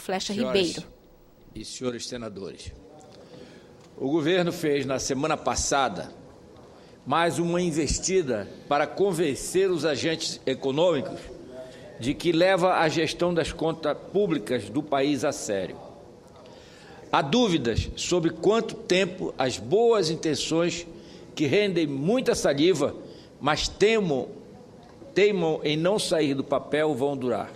Flecha Senhoras Ribeiro. e senhores senadores, o governo fez na semana passada mais uma investida para convencer os agentes econômicos de que leva a gestão das contas públicas do país a sério. Há dúvidas sobre quanto tempo as boas intenções, que rendem muita saliva, mas teimam em não sair do papel, vão durar.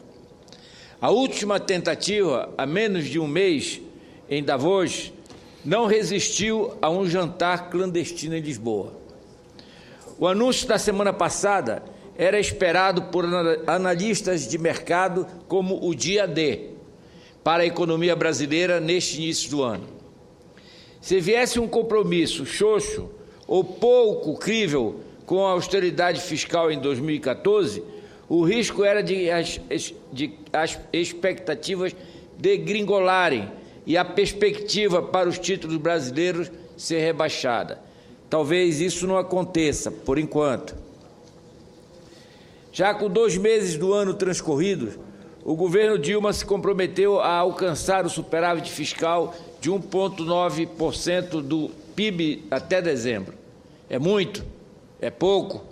A última tentativa, há menos de um mês, em Davos, não resistiu a um jantar clandestino em Lisboa. O anúncio da semana passada era esperado por analistas de mercado como o dia D para a economia brasileira neste início do ano. Se viesse um compromisso xoxo ou pouco crível com a austeridade fiscal em 2014, o risco era de as expectativas degringolarem e a perspectiva para os títulos brasileiros ser rebaixada. Talvez isso não aconteça, por enquanto. Já com 2 meses do ano transcorridos, o governo Dilma se comprometeu a alcançar o superávit fiscal de 1,9% do PIB até dezembro. É muito? É pouco?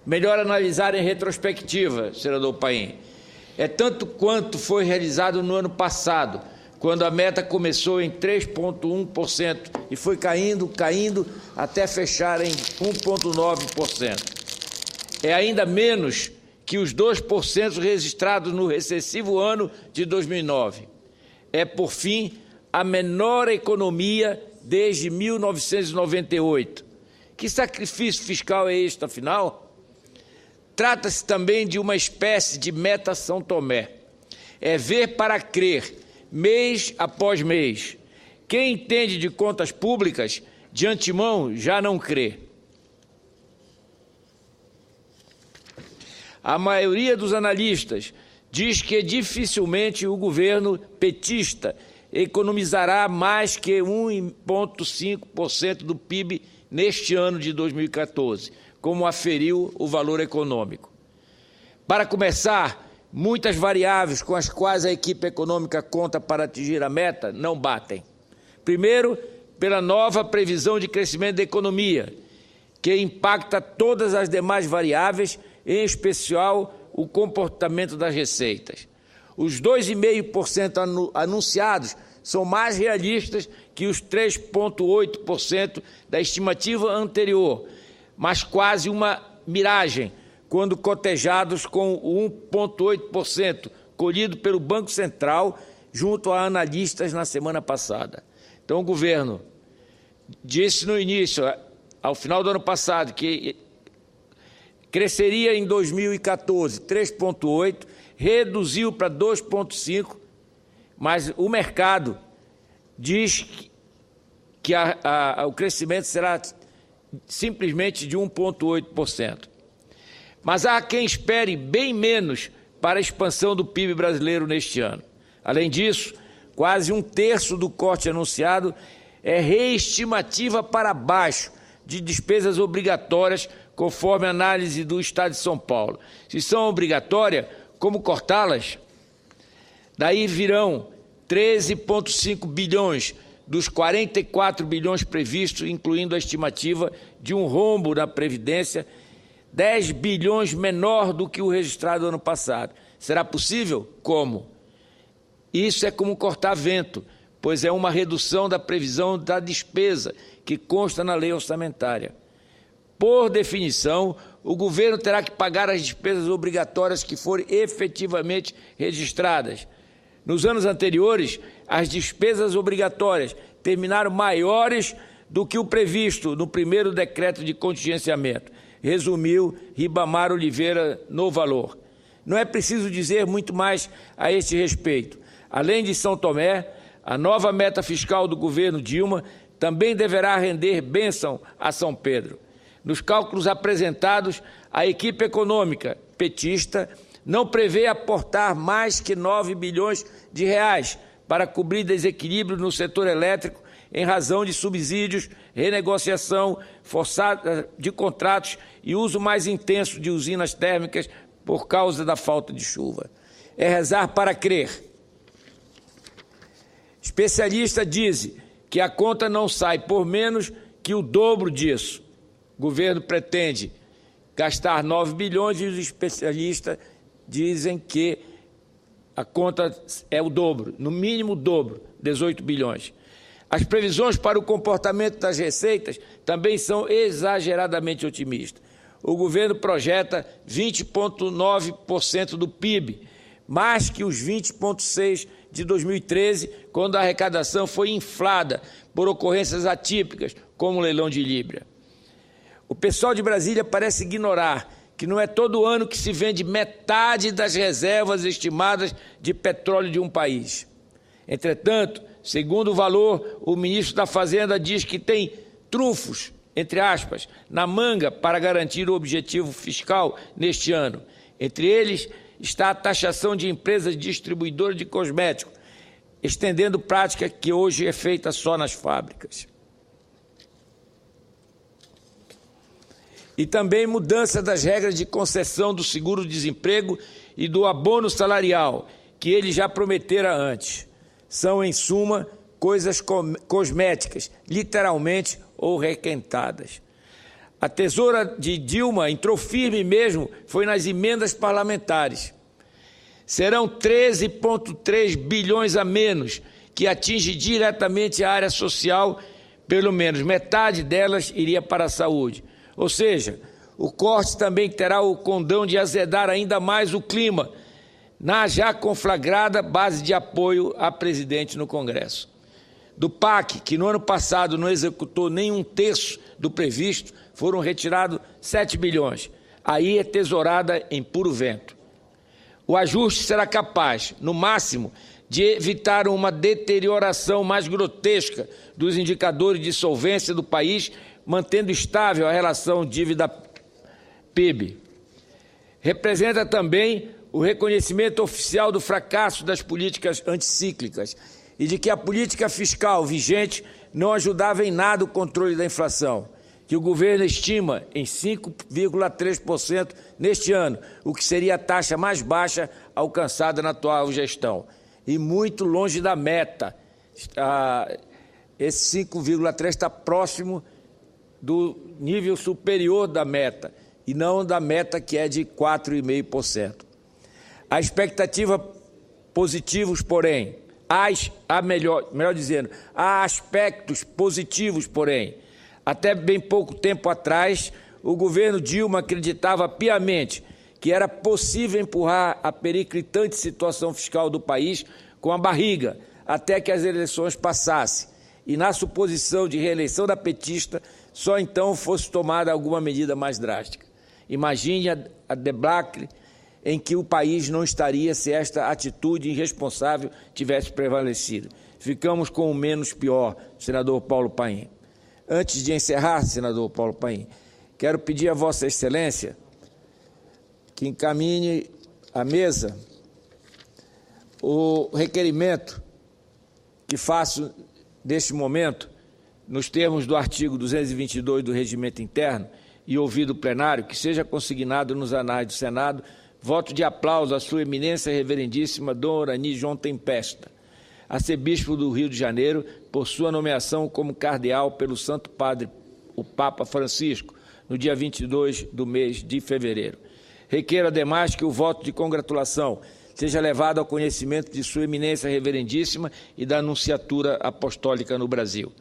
Melhor analisar em retrospectiva, senador Paim. É tanto quanto foi realizado no ano passado, quando a meta começou em 3,1% e foi caindo até fechar em 1,9%. É ainda menos que os 2% registrados no recessivo ano de 2009. É, por fim, a menor economia desde 1998. Que sacrifício fiscal é este, afinal? Trata-se também de uma espécie de meta São Tomé. É ver para crer, mês após mês. Quem entende de contas públicas, de antemão, já não crê. A maioria dos analistas diz que dificilmente o governo petista economizará mais que 1,5% do PIB neste ano de 2014, como aferiu o Valor Econômico. Para começar, muitas variáveis com as quais a equipe econômica conta para atingir a meta não batem. Primeiro, pela nova previsão de crescimento da economia, que impacta todas as demais variáveis, em especial o comportamento das receitas. Os 2,5% anunciados são mais realistas que os 3,8% da estimativa anterior, mas quase uma miragem, quando cotejados com o 1,8% colhido pelo Banco Central junto a analistas na semana passada. Então, o governo disse no início, ao final do ano passado, que cresceria em 2014 3,8%, reduziu para 2,5%, mas o mercado diz que o crescimento será simplesmente de 1,8%. Mas há quem espere bem menos para a expansão do PIB brasileiro neste ano. Além disso, quase 1/3 do corte anunciado é reestimativa para baixo de despesas obrigatórias, conforme a análise do Estado de São Paulo. Se são obrigatórias, como cortá-las? Daí virão 13,5 bilhões dos 44 bilhões previstos, incluindo a estimativa de um rombo na Previdência, 10 bilhões menor do que o registrado ano passado. Será possível? Como? Isso é como cortar vento, pois é uma redução da previsão da despesa que consta na lei orçamentária. Por definição, o governo terá que pagar as despesas obrigatórias que forem efetivamente registradas. Nos anos anteriores, as despesas obrigatórias terminaram maiores do que o previsto no primeiro decreto de contingenciamento, resumiu Ribamar Oliveira no Valor. Não é preciso dizer muito mais a este respeito. Além de São Tomé, a nova meta fiscal do governo Dilma também deverá render bênção a São Pedro. Nos cálculos apresentados, a equipe econômica petista não prevê aportar mais que 9 bilhões de reais para cobrir desequilíbrio no setor elétrico em razão de subsídios, renegociação forçada de contratos e uso mais intenso de usinas térmicas por causa da falta de chuva. É rezar para crer. Especialistas dizem que a conta não sai por menos que o dobro disso. O governo pretende gastar 9 bilhões e os especialistas dizem que a conta é o dobro, no mínimo o dobro, 18 bilhões. As previsões para o comportamento das receitas também são exageradamente otimistas. O governo projeta 20,9% do PIB, mais que os 20,6% de 2013, quando a arrecadação foi inflada por ocorrências atípicas, como o leilão de Líbia. O pessoal de Brasília parece ignorar que não é todo ano que se vende metade das reservas estimadas de petróleo de um país. Entretanto, segundo o Valor, o ministro da Fazenda diz que tem trunfos, entre aspas, na manga para garantir o objetivo fiscal neste ano. Entre eles está a taxação de empresas distribuidoras de cosméticos, estendendo prática que hoje é feita só nas fábricas. E também mudança das regras de concessão do seguro-desemprego e do abono salarial, que ele já prometera antes. São, em suma, coisas cosméticas, literalmente ou requentadas. A tesoura de Dilma entrou firme mesmo, foi nas emendas parlamentares. Serão 13,3 bilhões a menos, que atinge diretamente a área social, pelo menos metade delas iria para a saúde. Ou seja, o corte também terá o condão de azedar ainda mais o clima, na já conflagrada base de apoio a presidente no Congresso. Do PAC, que no ano passado não executou nem um terço do previsto, foram retirados 7 bilhões. Aí é tesourada em puro vento. O ajuste será capaz, no máximo, de evitar uma deterioração mais grotesca dos indicadores de solvência do país, mantendo estável a relação dívida-PIB. Representa também o reconhecimento oficial do fracasso das políticas anticíclicas e de que a política fiscal vigente não ajudava em nada o controle da inflação, que o governo estima em 5,3% neste ano, o que seria a taxa mais baixa alcançada na atual gestão, e muito longe da meta. Esse 5,3% está próximo do nível superior da meta, e não da meta que é de 4,5%. A expectativa positivos, porém, há aspectos positivos, porém. Até bem pouco tempo atrás, o governo Dilma acreditava piamente que era possível empurrar a periclitante situação fiscal do país com a barriga, até que as eleições passassem, e na suposição de reeleição da petista, só então fosse tomada alguma medida mais drástica. Imagine a debacle em que o país não estaria se esta atitude irresponsável tivesse prevalecido. Ficamos com o menos pior, senador Paulo Paim. Antes de encerrar, senador Paulo Paim, quero pedir a Vossa Excelência que encaminhe à mesa o requerimento que faço neste momento, nos termos do artigo 222 do Regimento Interno, e ouvido o plenário, que seja consignado nos anais do Senado, voto de aplauso à sua eminência reverendíssima Dom Orani João Tempesta, arcebispo do Rio de Janeiro, por sua nomeação como cardeal pelo Santo Padre, o Papa Francisco, no dia 22 do mês de fevereiro. Requeiro, ademais, que o voto de congratulação seja levado ao conhecimento de sua eminência reverendíssima e da Anunciatura Apostólica no Brasil.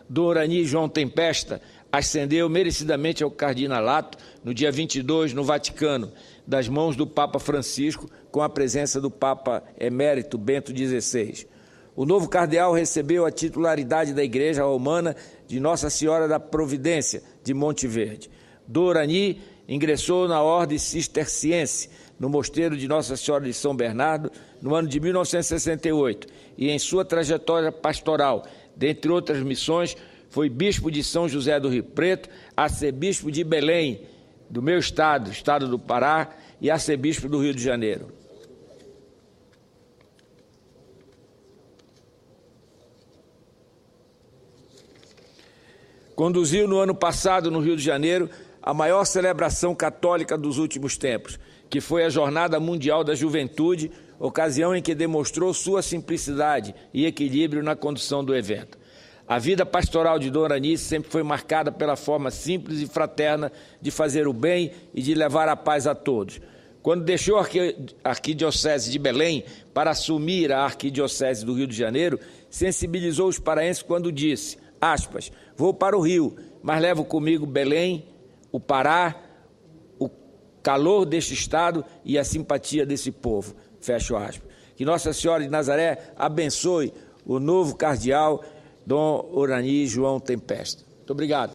Dom Orani João Tempesta ascendeu merecidamente ao cardinalato no dia 22 no Vaticano, das mãos do Papa Francisco, com a presença do Papa Emérito Bento XVI. O novo cardeal recebeu a titularidade da Igreja Romana de Nossa Senhora da Providência, de Monte Verde. Dom Orani ingressou na Ordem Cisterciense, no Mosteiro de Nossa Senhora de São Bernardo, no ano de 1968, e em sua trajetória pastoral, dentre outras missões, foi bispo de São José do Rio Preto, arcebispo de Belém, do meu estado, estado do Pará, e arcebispo do Rio de Janeiro. Conduziu no ano passado, no Rio de Janeiro, a maior celebração católica dos últimos tempos, que foi a Jornada Mundial da Juventude, ocasião em que demonstrou sua simplicidade e equilíbrio na condução do evento. A vida pastoral de Dom Oranice sempre foi marcada pela forma simples e fraterna de fazer o bem e de levar a paz a todos. Quando deixou a Arquidiocese de Belém para assumir a Arquidiocese do Rio de Janeiro, sensibilizou os paraenses quando disse, aspas, vou para o Rio, mas levo comigo Belém, o Pará, o calor deste estado e a simpatia desse povo. Fecho aspas. Que Nossa Senhora de Nazaré abençoe o novo cardeal Dom Oranice João Tempesta. Muito obrigado.